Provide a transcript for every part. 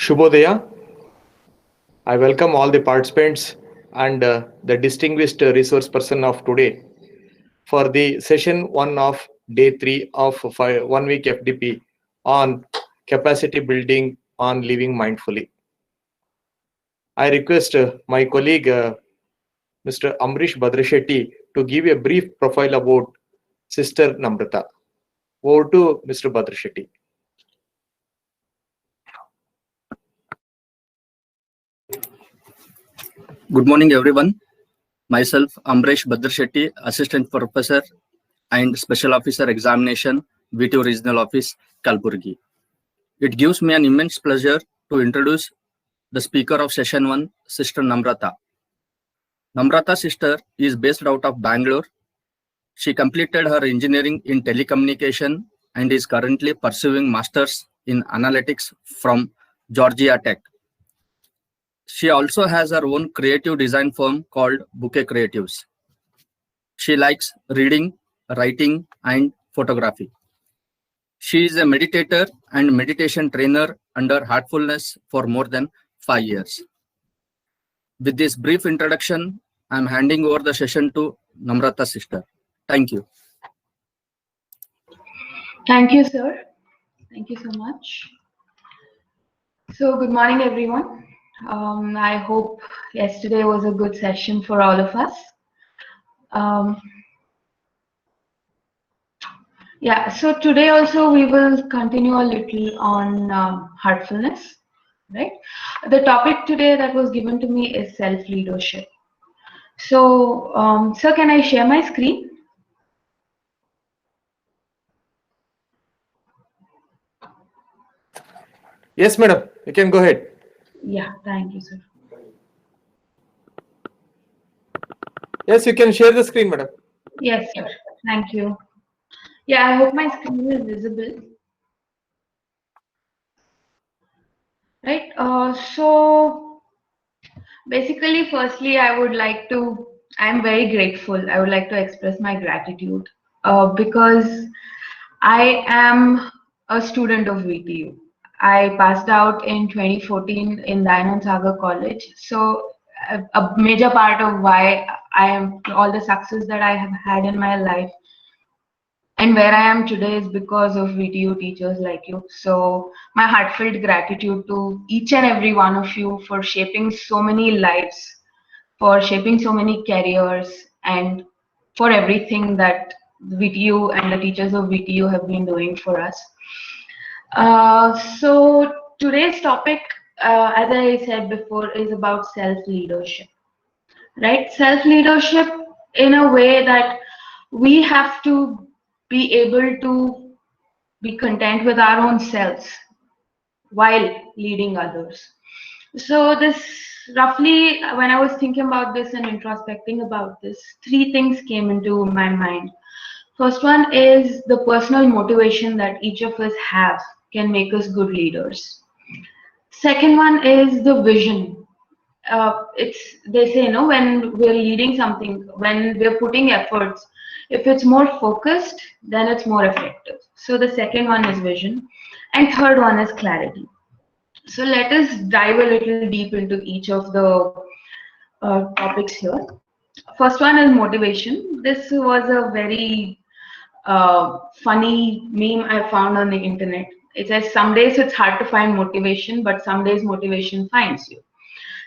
Shubhodaya. I welcome all the participants and the distinguished resource person of today for the session 1 of day 3 of 1 week FDP on capacity building on living mindfully. I request my colleague Mr. Amrish Badrashetty to give a brief profile about Sister Namrata. Over to Mr. Badrashetty. Good morning, everyone. Myself, Amrish Badrashetty, Assistant Professor and Special Officer Examination, VTU Regional Office, Kalaburagi. It gives me an immense pleasure to introduce the speaker of Session 1, Sister Namrata. Namrata sister is based out of Bangalore. She completed her engineering in telecommunication and is currently pursuing Masters in Analytics from Georgia Tech. She also has her own creative design firm called Bouquet Creatives. She likes reading, writing, and photography. She is a meditator and meditation trainer under Heartfulness for more than 5 years. With this brief introduction, I am handing over the session to Namrata sister. Thank you. Thank you, sir. Thank you so much. So, good morning, everyone. I hope yesterday was a good session for all of us. So today also we will continue a little on heartfulness, right? The topic today that was given to me is self-leadership. So, sir, can I share my screen? Yes, madam. You can go ahead. Yeah, thank you, sir. Yes, you can share the screen, madam. Yes, sir. Thank you. Yeah, I hope my screen is visible. Right. So basically, firstly, I'm very grateful. I would like to express my gratitude because I am a student of VTU. I passed out in 2014 in Dayanand Sagar College. So a major part of why I am all the success that I have had in my life and where I am today is because of VTU teachers like you. So my heartfelt gratitude to each and every one of you for shaping so many lives, for shaping so many careers, and for everything that VTU and the teachers of VTU have been doing for us. So today's topic, as I said before, is about self-leadership, right? Self-leadership in a way that we have to be able to be content with our own selves while leading others. So this roughly, when I was thinking about this and introspecting about this, 3 things came into my mind. First one is the personal motivation that each of us have can make us good leaders. Second one is the vision. They say, when we're leading something, when we're putting efforts, if it's more focused, then it's more effective. So the second one is vision, and third one is clarity. So let us dive a little deep into each of the topics here. First one is motivation. This was a very funny meme I found on the internet. It says some days it's hard to find motivation, but some days motivation finds you.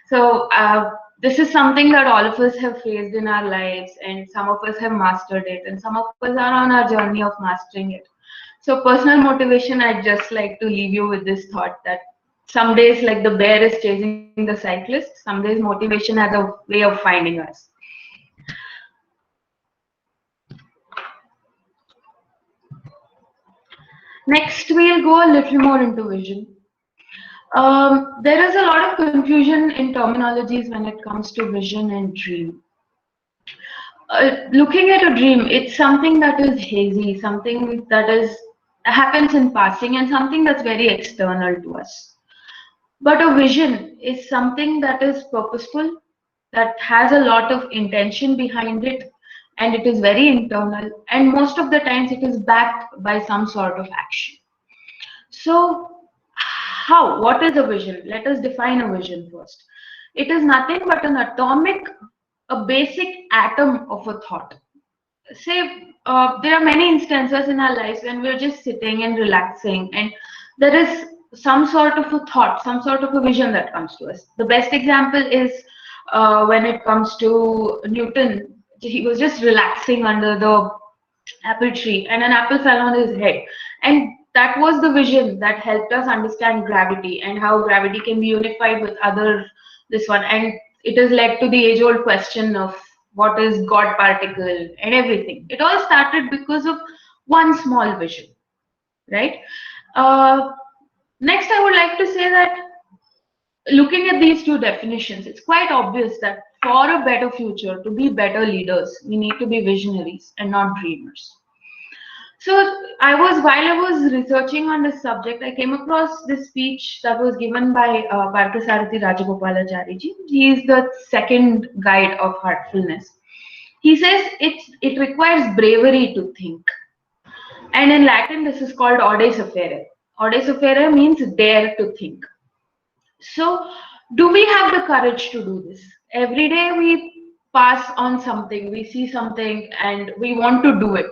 So this is something that all of us have faced in our lives, and some of us have mastered it, and some of us are on our journey of mastering it. So personal motivation, I'd just like to leave you with this thought that some days like the bear is chasing the cyclist, some days motivation has a way of finding us. Next, we'll go a little more into vision. There is a lot of confusion in terminologies when it comes to vision and dream. Looking at a dream, it's something that is hazy, something that happens in passing, and something that's very external to us. But a vision is something that is purposeful, that has a lot of intention behind it, and it is very internal, and most of the times it is backed by some sort of action. So how? What is a vision? Let us define a vision first. It is nothing but a basic atom of a thought. Say, there are many instances in our lives when we're just sitting and relaxing, and there is some sort of a thought, some sort of a vision that comes to us. The best example is when it comes to Newton. He was just relaxing under the apple tree, and an apple fell on his head. And that was the vision that helped us understand gravity and how gravity can be unified with other this one. And it has led to the age-old question of what is God particle and everything. It all started because of one small vision, right? Uh, Next, I would like to say that looking at these two definitions, it's quite obvious that for a better future, to be better leaders, we need to be visionaries and not dreamers. So while I was researching on this subject, I came across this speech that was given by Parthasarathi Rajagopalachariji. He is the second guide of heartfulness. He says it requires bravery to think. And in Latin, this is called audace affere. Audace affere means dare to think. So, do we have the courage to do this? Every day we pass on something, we see something, and we want to do it.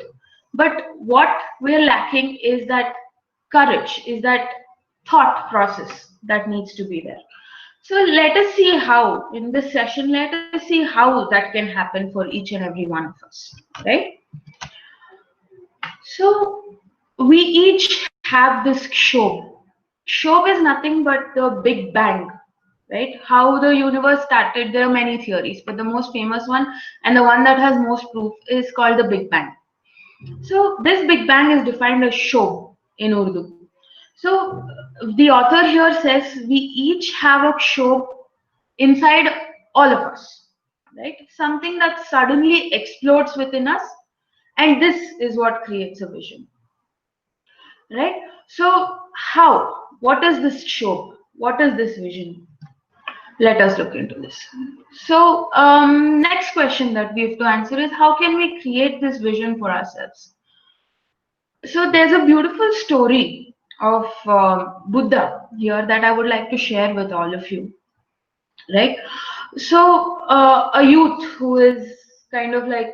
But what we're lacking is that courage, is that thought process that needs to be there. So, let us see how, in this session, let us see how that can happen for each and every one of us, right? So, we each have this show. Show is nothing but the Big Bang, right? How the universe started, there are many theories, but the most famous one and the one that has most proof is called the Big Bang. So this Big Bang is defined as show in Urdu. So the author here says we each have a show inside all of us, right? Something that suddenly explodes within us, and this is what creates a vision, right? So how? What is this show? What is this vision? Let us look into this. So, next question that we have to answer is how can we create this vision for ourselves? So, there's a beautiful story of Buddha here that I would like to share with all of you, right? So, a youth who is kind of like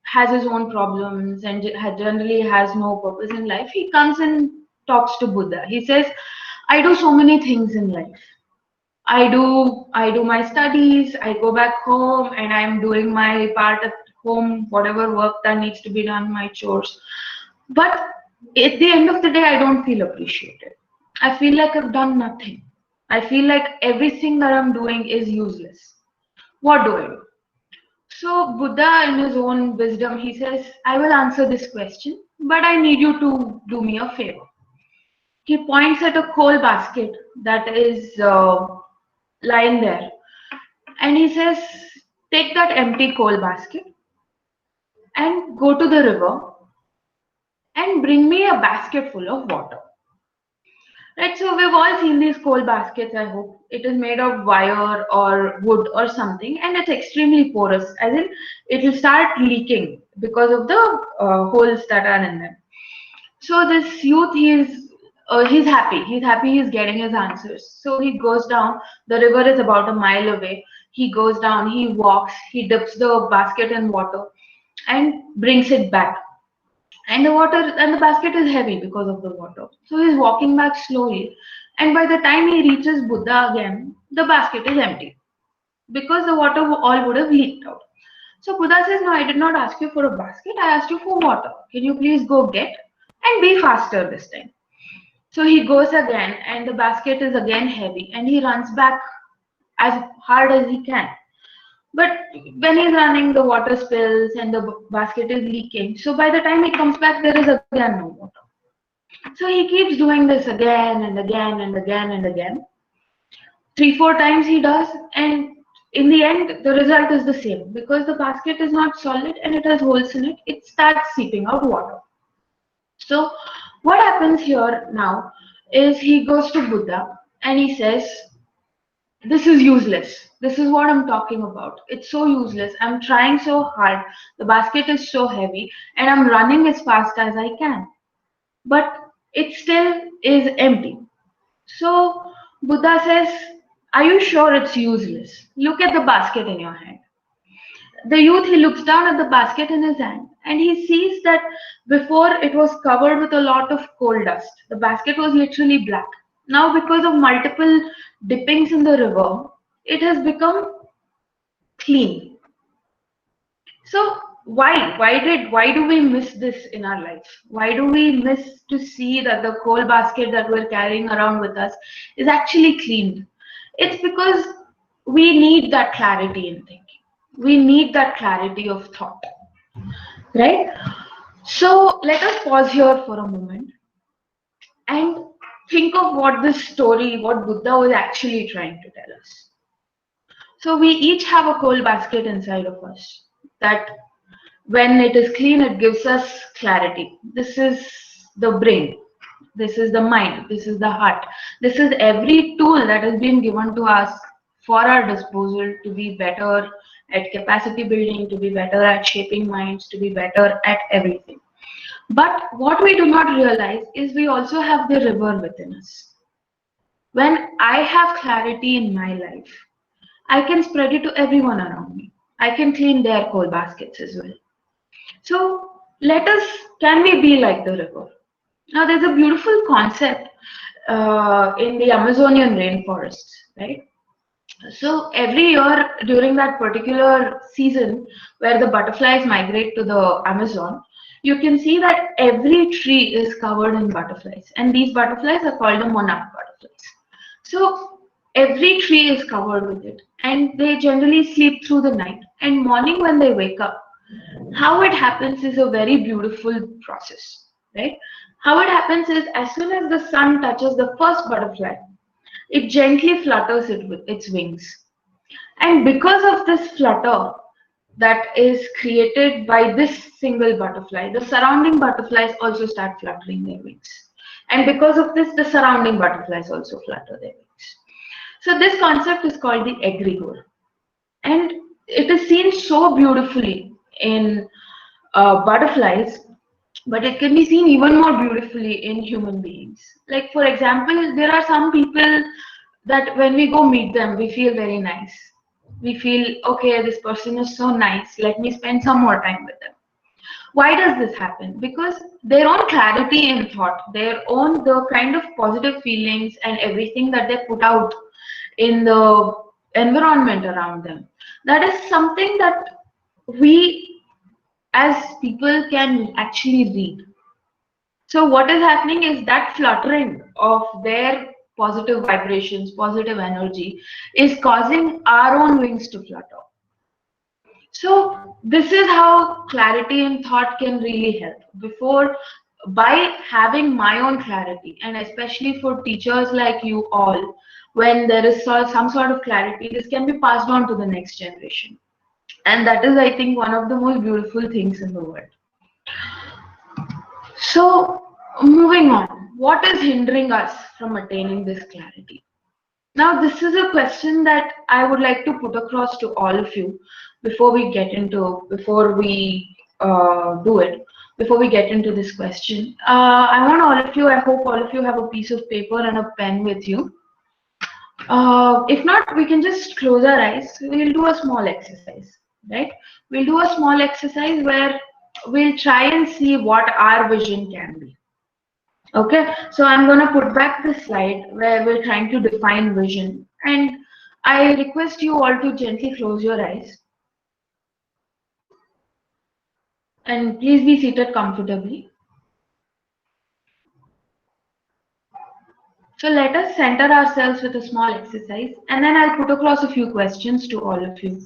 has his own problems and generally has no purpose in life, he comes and talks to Buddha. He says, I do so many things in life. I do my studies, I go back home and I'm doing my part at home, whatever work that needs to be done, my chores. But at the end of the day, I don't feel appreciated. I feel like I've done nothing. I feel like everything that I'm doing is useless. What do I do? So Buddha, in his own wisdom, he says, I will answer this question, but I need you to do me a favor. He points at a coal basket that is lying there. And he says, take that empty coal basket and go to the river and bring me a basket full of water. Right, so we've all seen these coal baskets, I hope. It is made of wire or wood or something, and it's extremely porous, as in it will start leaking because of the holes that are in them. So this youth, he's happy. He's happy he's getting his answers. So he goes down. The river is about a mile away. He goes down, he walks, he dips the basket in water and brings it back. And the basket is heavy because of the water. So he's walking back slowly. And by the time he reaches Buddha again, the basket is empty because the water all would have leaked out. So Buddha says, no, I did not ask you for a basket. I asked you for water. Can you please go get and be faster this time? So he goes again and the basket is again heavy and he runs back as hard as he can. But when he's running, the water spills and the basket is leaking. So by the time he comes back, there is again no water. So he keeps doing this again and again and again and again. 3-4 times he does, and in the end, the result is the same because the basket is not solid and it has holes in it. It starts seeping out water. So what happens here now is he goes to Buddha and he says, this is useless. This is what I'm talking about. It's so useless. I'm trying so hard. The basket is so heavy and I'm running as fast as I can. But it still is empty. So Buddha says, are you sure it's useless? Look at the basket in your hand. The youth, he looks down at the basket in his hand and he sees that before it was covered with a lot of coal dust. The basket was literally black. Now, because of multiple dippings in the river, it has become clean. So why do we miss this in our life? Why do we miss to see that the coal basket that we're carrying around with us is actually cleaned? It's because we need that clarity in thinking. We need that clarity of thought, right? So let us pause here for a moment and think of what this story, what Buddha was actually trying to tell us. So we each have a coal basket inside of us that when it is clean, it gives us clarity. This is the brain. This is the mind. This is the heart. This is every tool that has been given to us for our disposal to be better at capacity building, to be better at shaping minds, to be better at everything. But what we do not realize is we also have the river within us. When I have clarity in my life, I can spread it to everyone around me. I can clean their coal baskets as well. So can we be like the river? Now, there's a beautiful concept in the Amazonian rainforests, right? So every year during that particular season where the butterflies migrate to the Amazon, you can see that every tree is covered in butterflies, and these butterflies are called the monarch butterflies. So every tree is covered with it, and they generally sleep through the night. And morning when they wake up, how it happens is a very beautiful process, right? How it happens is as soon as the sun touches the first butterfly, it gently flutters it with its wings. And because of this flutter that is created by this single butterfly, the surrounding butterflies also start fluttering their wings. And because of this, the surrounding butterflies also flutter their wings. So this concept is called the egregore. And it is seen so beautifully in butterflies, but it can be seen even more beautifully in human beings. Like, for example, there are some people that when we go meet them, we feel very nice. We feel, okay, this person is so nice, let me spend some more time with them. Why does this happen? Because their own clarity in thought, the kind of positive feelings and everything that they put out in the environment around them, that is something that we as people can actually read. So what is happening is that fluttering of their positive vibrations, positive energy is causing our own wings to flutter. So this is how clarity in thought can really help. By having my own clarity, and especially for teachers like you all, when there is some sort of clarity, this can be passed on to the next generation. And that is, I think, one of the most beautiful things in the world. So, moving on, what is hindering us from attaining this clarity? Now, this is a question that I would like to put across to all of you before we get into this question. I want all of you. I hope all of you have a piece of paper and a pen with you. If not, we can just close our eyes. We'll do a small exercise, right? We'll do a small exercise where we'll try and see what our vision can be. Okay, so I'm going to put back the slide where we're trying to define vision. And I request you all to gently close your eyes. And please be seated comfortably. So let us center ourselves with a small exercise, and then I'll put across a few questions to all of you.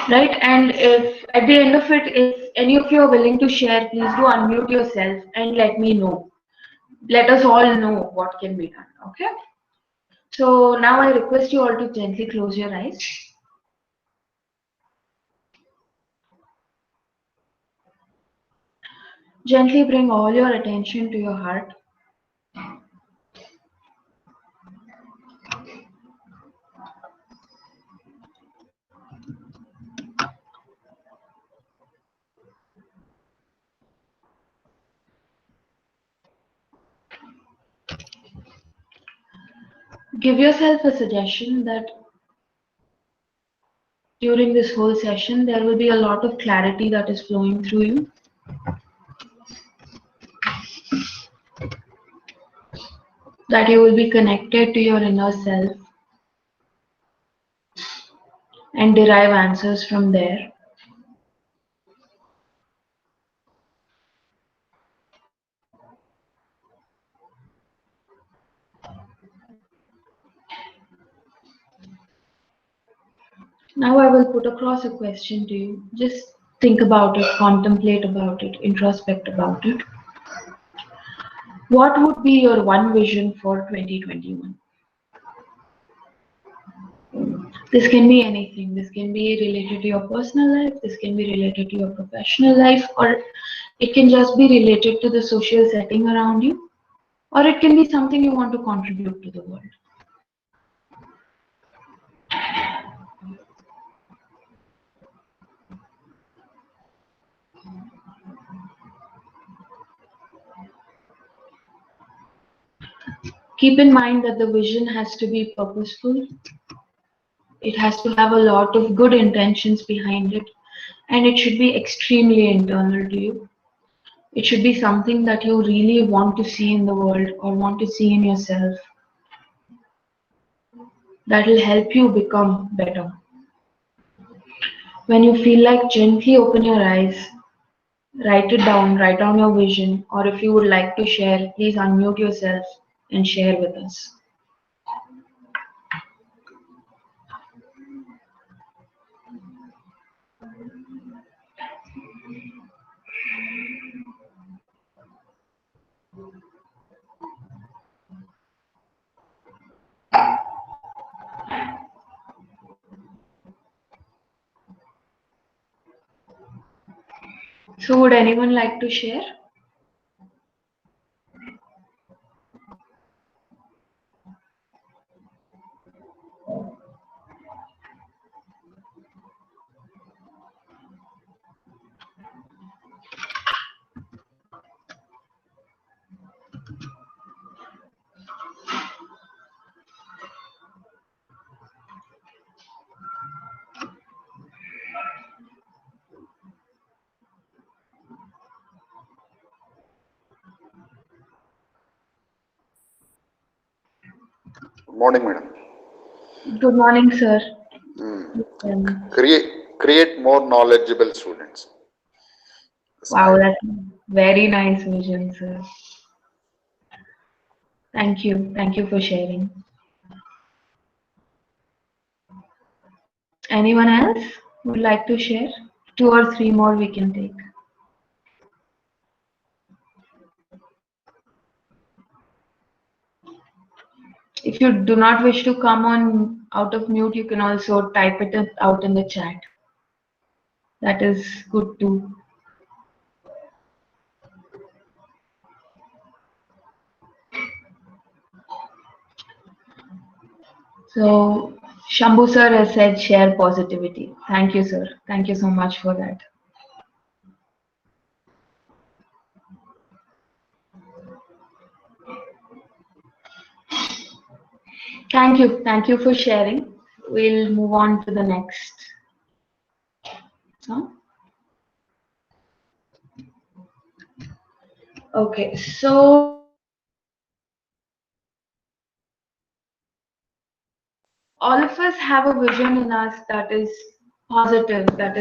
Right, and if at the end of it, if any of you are willing to share, please do unmute yourself and let me know. Let us all know what can be done, okay? So now I request you all to gently close your eyes. Gently bring all your attention to your heart. give yourself a suggestion that during this whole session, there will be a lot of clarity that is flowing through you. That you will be connected to your inner self and derive answers from there. Now I will put across a question to you. Just think about it, contemplate about it, introspect about it. What would be your one vision for 2021? This can be anything. This can be related to your personal life, this can be related to your professional life, or it can just be related to the social setting around you, or it can be something you want to contribute to the world. Keep in mind that the vision has to be purposeful. It has to have a lot of good intentions behind it, and it should be extremely internal to you. It should be something that you really want to see in the world or want to see in yourself. That will help you become better. When you feel like, gently open your eyes, write it down, write down your vision, or if you would like to share, please unmute yourself and share with us. So would anyone like to share? Good morning, madam. Good morning, sir. Create more knowledgeable students. Wow, that's a very nice vision, sir. Thank you. Thank you for sharing. Anyone else would like to share? 2 or 3 more we can take. If you do not wish to come on out of mute, you can also type it out in the chat. That is good too. So, Shambhu sir has said share positivity. Thank you, sir. Thank you so much for that. Thank you. Thank you for sharing. We'll move on to the next. Okay, so all of us have a vision in us that is positive, that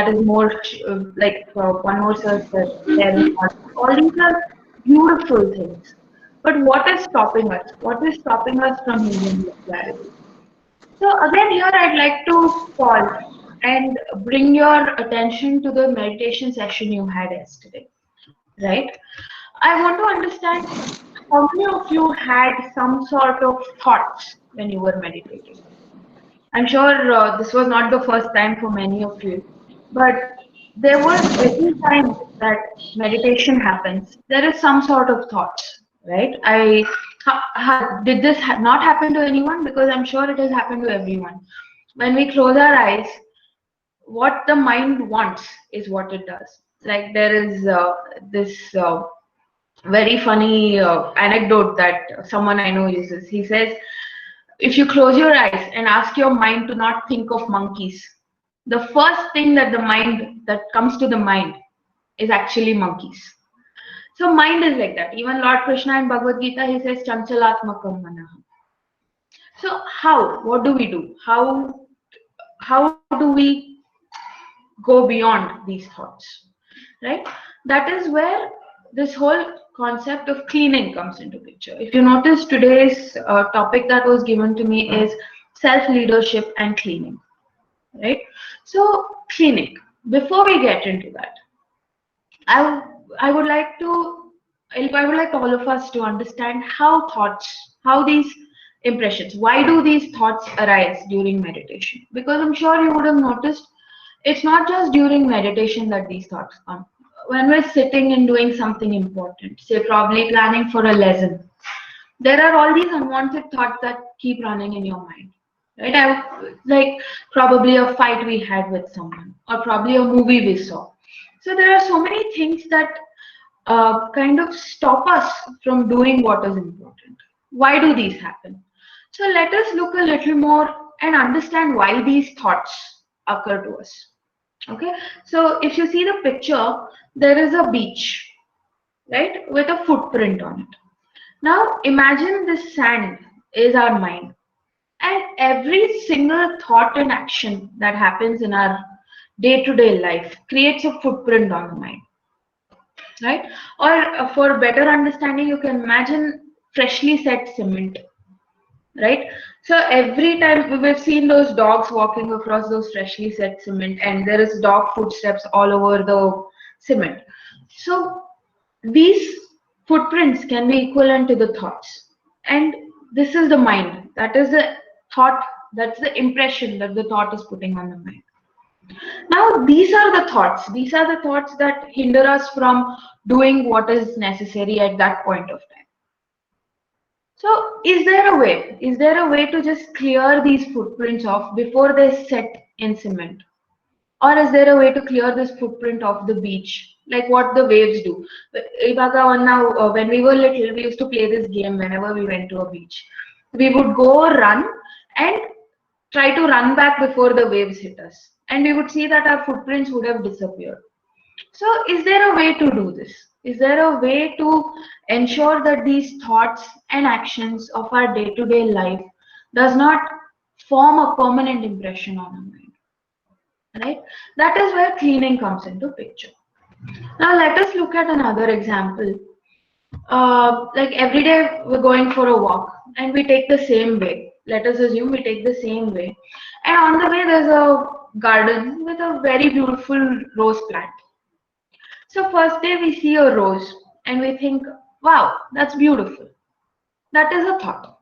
is more like one more search that all these are beautiful things. But what is stopping us? What is stopping us from moving with clarity? So again, here I'd like to pause and bring your attention to the meditation session you had yesterday, right? I want to understand how many of you had some sort of thoughts when you were meditating. I'm sure this was not the first time for many of you, but there was every time that meditation happens, there is some sort of thoughts, right? Did this not happen to anyone? Because I'm sure it has happened to everyone. When we close our eyes, what the mind wants is what it does. Like there is this very funny anecdote that someone I know uses. He says, if you close your eyes and ask your mind to not think of monkeys, the first thing that comes to the mind is actually monkeys. So mind is like that. Even Lord Krishna in Bhagavad Gita, he says, Chanchalatmakam manaha. So how? What do we do? How do we go beyond these thoughts? Right? That is where this whole concept of cleaning comes into picture. If you notice, today's topic that was given to me is self-leadership and cleaning. Right? So cleaning. Before we get into that, I would like all of us to understand how these impressions, why do these thoughts arise during meditation? Because I'm sure you would have noticed it's not just during meditation that these thoughts come. When we're sitting and doing something important, say probably planning for a lesson, there are all these unwanted thoughts that keep running in your mind. Right? Like probably a fight we had with someone, or probably a movie we saw. So there are so many things that kind of stop us from doing what is important. Why do these happen? So let us look a little more and understand why these thoughts occur to us. Okay, so if you see the picture, there is a beach, right, with a footprint on it. Now imagine this sand is our mind, and every single thought and action that happens in our day-to-day life creates a footprint on the mind, right? Or for better understanding, you can imagine freshly set cement, right? So every time we've seen those dogs walking across those freshly set cement, and there is dog footsteps all over the cement. So these footprints can be equivalent to the thoughts, and this is the mind. That is the thought. That's the impression that the thought is putting on the mind. Now, these are the thoughts. These are the thoughts that hinder us from doing what is necessary at that point of time. So, is there a way? Is there a way to just clear these footprints off before they set in cement? Or is there a way to clear this footprint of the beach, like what the waves do? When we were little, we used to play this game whenever we went to a beach. We would go run and try to run back before the waves hit us. And we would see that our footprints would have disappeared. So is there a way to do this? Is there a way to ensure that these thoughts and actions of our day-to-day life does not form a permanent impression on our mind? Right? That is where cleaning comes into picture. Now let us look at another example. Like every day we're going for a walk and we take the same way. Let us assume we take the same way. And on the way there's a garden with a very beautiful rose plant. So first day we see a rose and we think, wow, that's beautiful. That is a thought.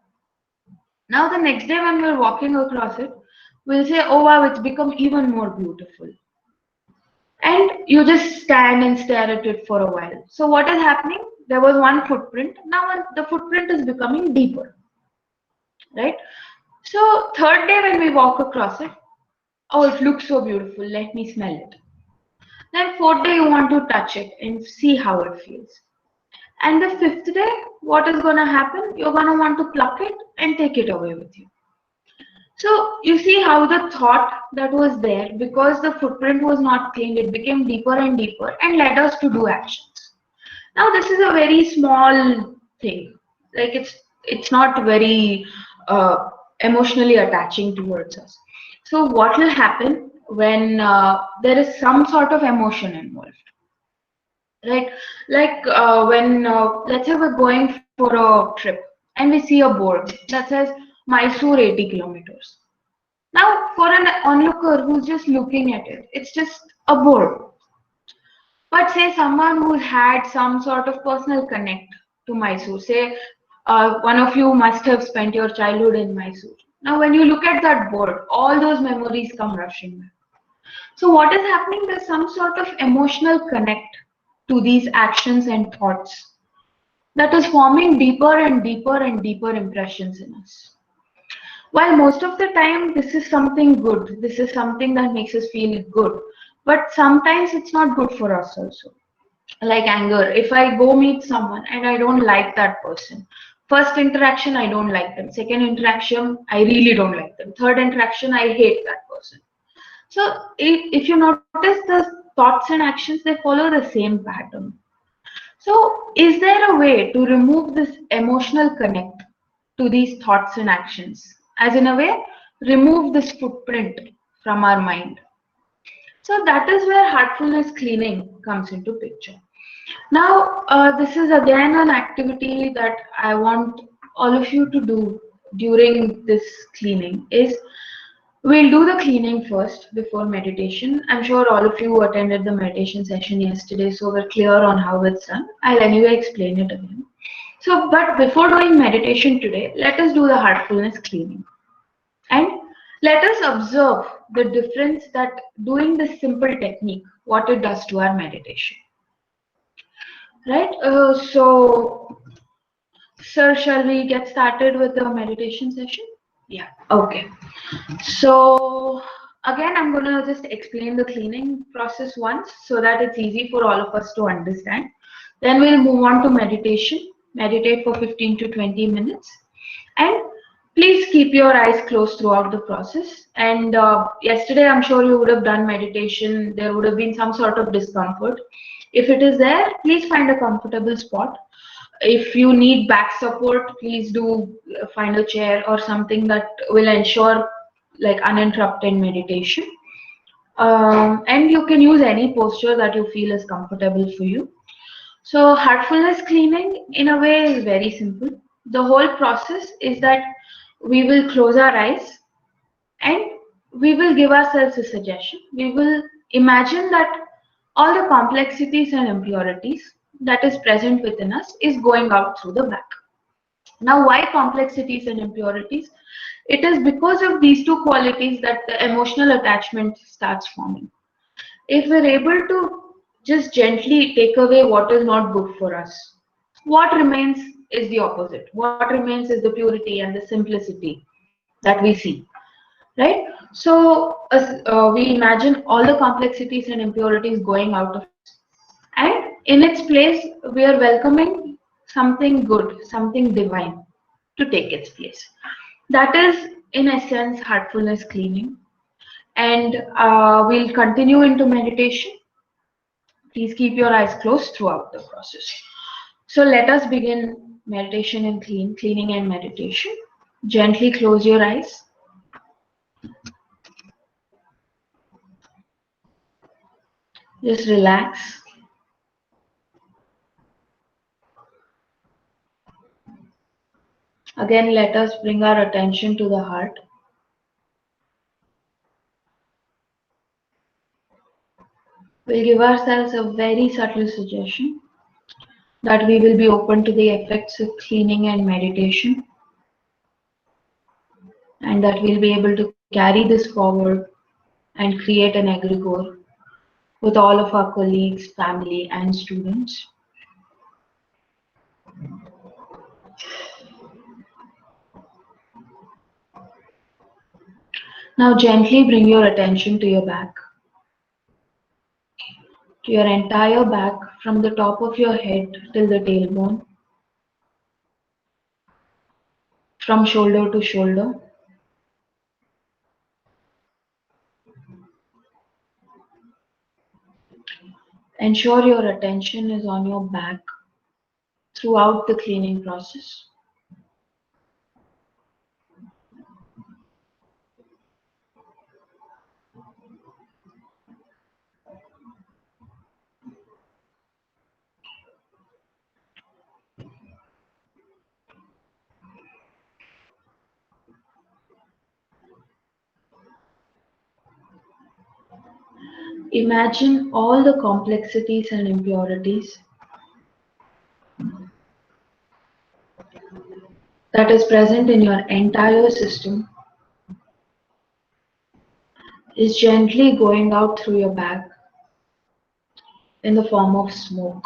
Now the next day when we're walking across it, we'll say, oh wow, it's become even more beautiful. And you just stand and stare at it for a while. So what is happening? There was one footprint. Now the footprint is becoming deeper, right? So third day when we walk across it, oh, it looks so beautiful. Let me smell it. Then fourth day you want to touch it and see how it feels. And the fifth day, what is going to happen? You're going to want to pluck it and take it away with you. So you see how the thought that was there, because the footprint was not cleaned, it became deeper and deeper and led us to do actions. Now this is a very small thing. Like it's not very emotionally attaching towards us. So what will happen when there is some sort of emotion involved? Right, like when let's say we're going for a trip and we see a board that says Mysore 80 kilometers. Now for an onlooker who's just looking at it, it's just a board. But say someone who's had some sort of personal connect to Mysore, say one of you must have spent your childhood in Mysore. Now when you look at that board, all those memories come rushing back. So what is happening? There's some sort of emotional connect to these actions and thoughts that is forming deeper and deeper and deeper impressions in us. While most of the time this is something good, this is something that makes us feel good, but sometimes it's not good for us also. like anger. If I go meet someone and I don't like that person, first interaction I don't like them, second interaction I really don't like them, third interaction I hate that person. So if you notice, the thoughts and actions, they follow the same pattern. So is there a way to remove this emotional connect to these thoughts and actions, as in a way remove this footprint from our mind? So that is where heartfulness cleaning comes into picture. Now, this is again an activity that I want all of you to do during this cleaning. Is we'll do the cleaning first before meditation. I'm sure all of you attended the meditation session yesterday, so we're clear on how it's done. I'll anyway explain it again. So, but before doing meditation today, let us do the heartfulness cleaning. And let us observe the difference that doing this simple technique, what it does to our meditation. Right? So, sir, shall we get started with the meditation session? Yeah. Okay. So, again, I'm going to just explain the cleaning process once so that it's easy for all of us to understand. Then we'll move on to meditation. Meditate for 15 to 20 minutes. And please keep your eyes closed throughout the process. And yesterday, I'm sure you would have done meditation. There would have been some sort of discomfort. If it is there, please find a comfortable spot. If you need back support, please do find a chair or something that will ensure like uninterrupted meditation. And you can use any posture that you feel is comfortable for you. So heartfulness cleaning in a way is very simple. The whole process is that we will close our eyes and we will give ourselves a suggestion. We will imagine that all the complexities and impurities that is present within us is going out through the back. Now, why complexities and impurities? It is because of these two qualities that the emotional attachment starts forming. If we're able to just gently take away what is not good for us, what remains is the opposite. What remains is the purity and the simplicity that we see, right? So we imagine all the complexities and impurities going out of us, and in its place, we are welcoming something good, something divine to take its place. That is, in essence, heartfulness cleaning. And we'll continue into meditation. Please keep your eyes closed throughout the process. So let us begin meditation and cleaning and meditation. Gently close your eyes. Just relax. Again, let us bring our attention to the heart. We'll give ourselves a very subtle suggestion that we will be open to the effects of cleaning and meditation, and that we'll be able to carry this forward and create an egregore with all of our colleagues, family, and students. Now gently bring your attention to your back, to your entire back, from the top of your head till the tailbone, from shoulder to shoulder. Ensure your attention is on your back throughout the cleaning process. Imagine all the complexities and impurities that is present in your entire system is gently going out through your back in the form of smoke.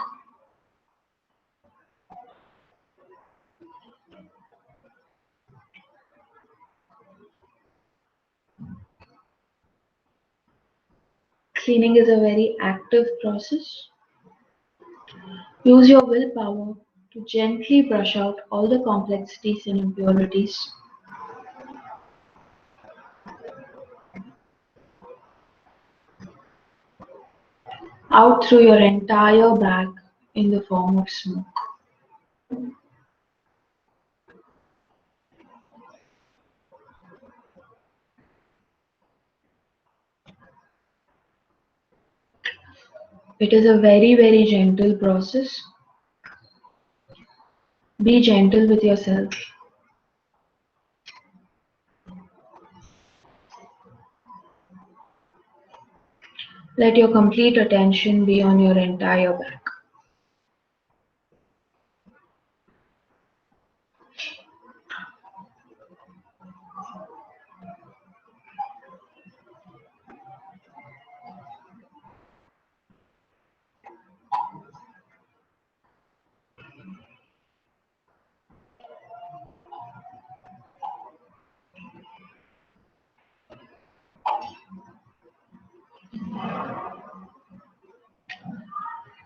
Cleaning is a very active process. Use your willpower to gently brush out all the complexities and impurities. Out through your entire back in the form of smoke. It is a very, very gentle process. Be gentle with yourself. Let your complete attention be on your entire back.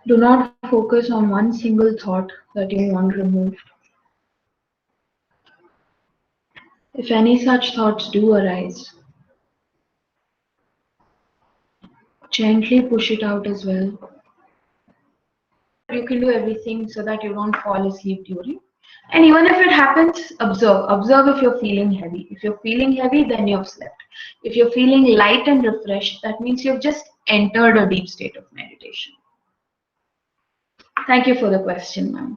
Do not focus on one single thought that you want removed. If any such thoughts do arise, gently push it out as well. You can do everything so that you don't fall asleep during. And even if it happens, observe. Observe if you're feeling heavy. If you're feeling heavy, then you've slept. If you're feeling light and refreshed, that means you've just entered a deep state of meditation. Thank you for the question, ma'am.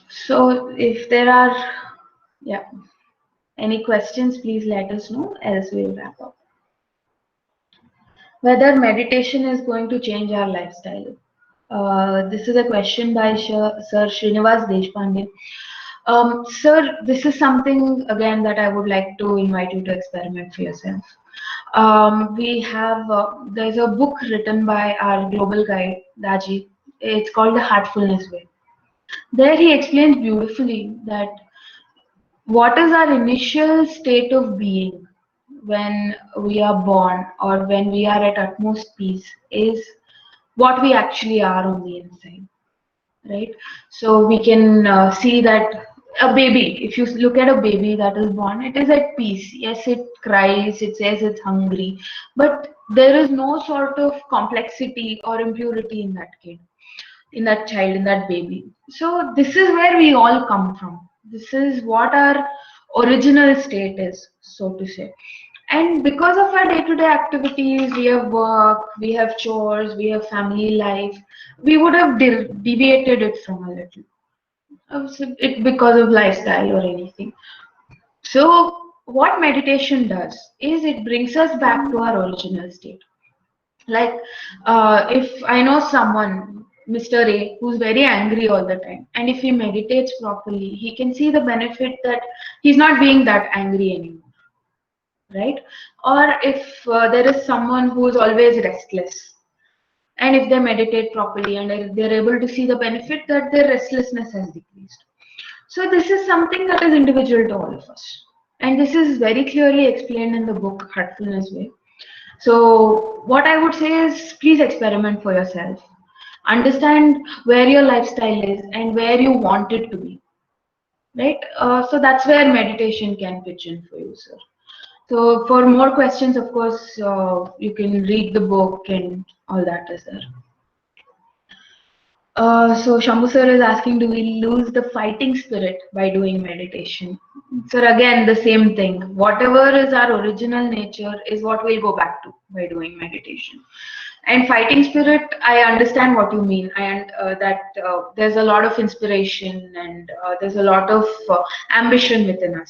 So if there are, any questions, please let us know, else we'll wrap up. Whether meditation is going to change our lifestyle. This is a question by Sir Srinivas Deshpande. Sir, this is something again that I would like to invite you to experiment for yourself. We have, there's a book written by our global guide, Daji. It's called The Heartfulness Way. There he explains beautifully that what is our initial state of being when we are born or when we are at utmost peace is what we actually are on the inside, right? So we can see that a baby, if you look at a baby that is born, it is at peace. Yes, it cries, it says it's hungry, but there is no sort of complexity or impurity in that kid, in that child, in that baby. So this is where we all come from. This is what our original state is, so to say. And because of our day-to-day activities, we have work, we have chores, we have family life, we would have deviated it from a little. It because of lifestyle or anything. So what meditation does is it brings us back to our original state. Like if I know someone, Mr. A, who's very angry all the time, and if he meditates properly, he can see the benefit that he's not being that angry anymore. Right? Or if there is someone who is always restless, and if they meditate properly and they're able to see the benefit that their restlessness has decreased. So this is something that is individual to all of us. And this is very clearly explained in the book Heartfulness Way. So what I would say is please experiment for yourself. Understand where your lifestyle is and where you want it to be. Right? So that's where meditation can pitch in for you, sir. So for more questions, of course, you can read the book and all that is there. So Shambhu sir is asking, do we lose the fighting spirit by doing meditation? Sir, again, the same thing. Whatever is our original nature is what we'll go back to by doing meditation. And fighting spirit, I understand what you mean, and that there's a lot of inspiration and there's a lot of ambition within us.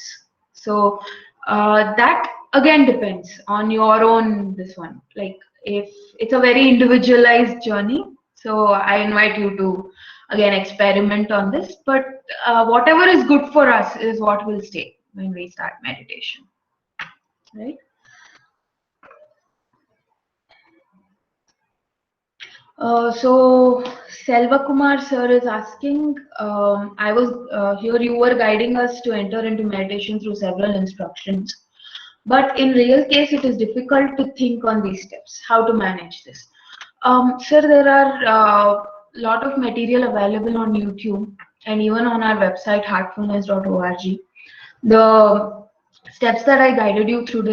So that again depends on your own this one. Like if it's a very individualized journey, so I invite you to again experiment on this. But whatever is good for us is what will stay when we start meditation, right? So Selva Kumar sir is asking, I was here, you were guiding us to enter into meditation through several instructions. But in real case, it is difficult to think on these steps, how to manage this. Sir, there are a lot of material available on YouTube and even on our website, heartfulness.org. The steps that I guided you through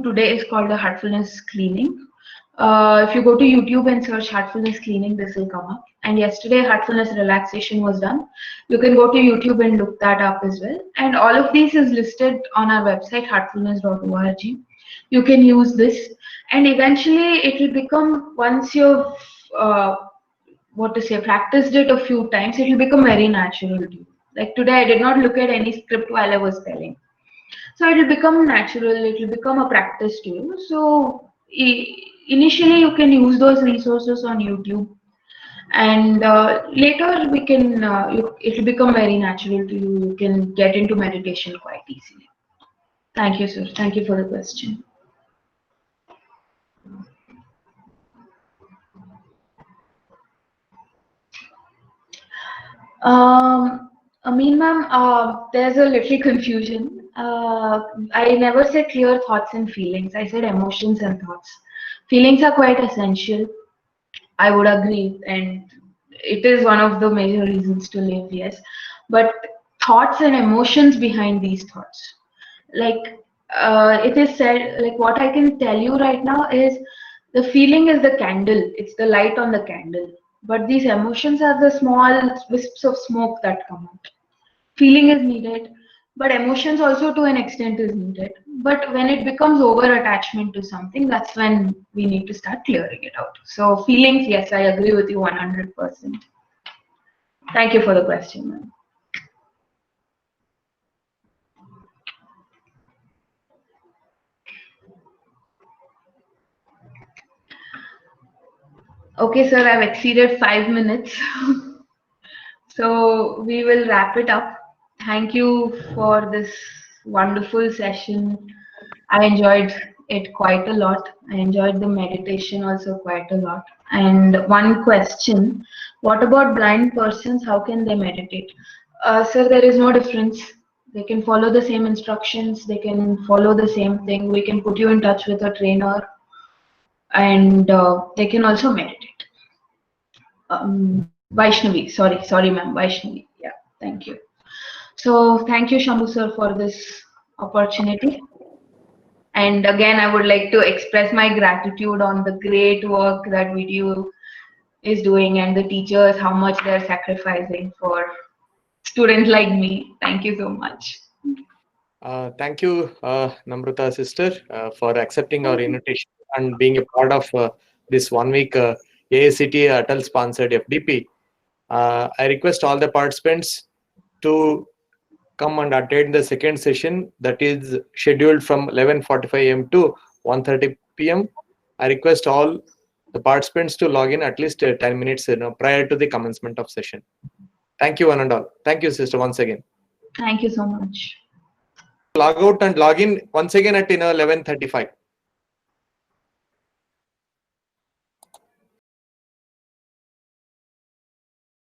today is called the heartfulness cleaning. If you go to YouTube and search heartfulness cleaning, this will come up. And yesterday, heartfulness relaxation was done. You can go to YouTube and look that up as well. And all of these is listed on our website, heartfulness.org. You can use this, and eventually it will become, once you've practiced it a few times, it will become very natural to you. Like today, I did not look at any script while I was telling. So it will become natural, it will become a practice to you. So initially you can use those resources on YouTube, and later we can, it will become very natural to you. You can get into meditation quite easily. Thank you, sir. Thank you for the question. Amin ma'am, there's a little confusion. I never said clear thoughts and feelings. I said emotions and thoughts. Feelings are quite essential. I would agree, and it is one of the major reasons to live, yes. But thoughts and emotions behind these thoughts, like it is said, like what I can tell you right now is the feeling is the candle, it's the light on the candle. But these emotions are the small wisps of smoke that come out. Feeling is needed, but emotions also to an extent is needed. But when it becomes over attachment to something, that's when we need to start clearing it out. So feelings, yes, I agree with you 100%. Thank you for the question, ma'am. Okay, sir, I've exceeded 5 minutes. So we will wrap it up. Thank you for this wonderful session. I enjoyed it quite a lot. I enjoyed the meditation also quite a lot. And one question, what about blind persons? How can they meditate? Sir, there is no difference. They can follow the same instructions. They can follow the same thing. We can put you in touch with a trainer, and they can also meditate. Vaishnavi, sorry ma'am, Vaishnavi. Yeah, thank you. So thank you, Shambhu sir, for this opportunity. And again, I would like to express my gratitude on the great work that VTU is doing, and the teachers, how much they're sacrificing for students like me. Thank you so much. Thank you, Namrata sister, for accepting our invitation and being a part of this 1 week AICTE ATAL sponsored FDP. I request all the participants to come and attend the second session that is scheduled from 11:45 a.m. to 1:30 p.m. I request all the participants to log in at least 10 minutes prior to the commencement of session. Thank you one and all. Thank you, sister, once again. Thank you so much. Log out and log in once again at 11:35.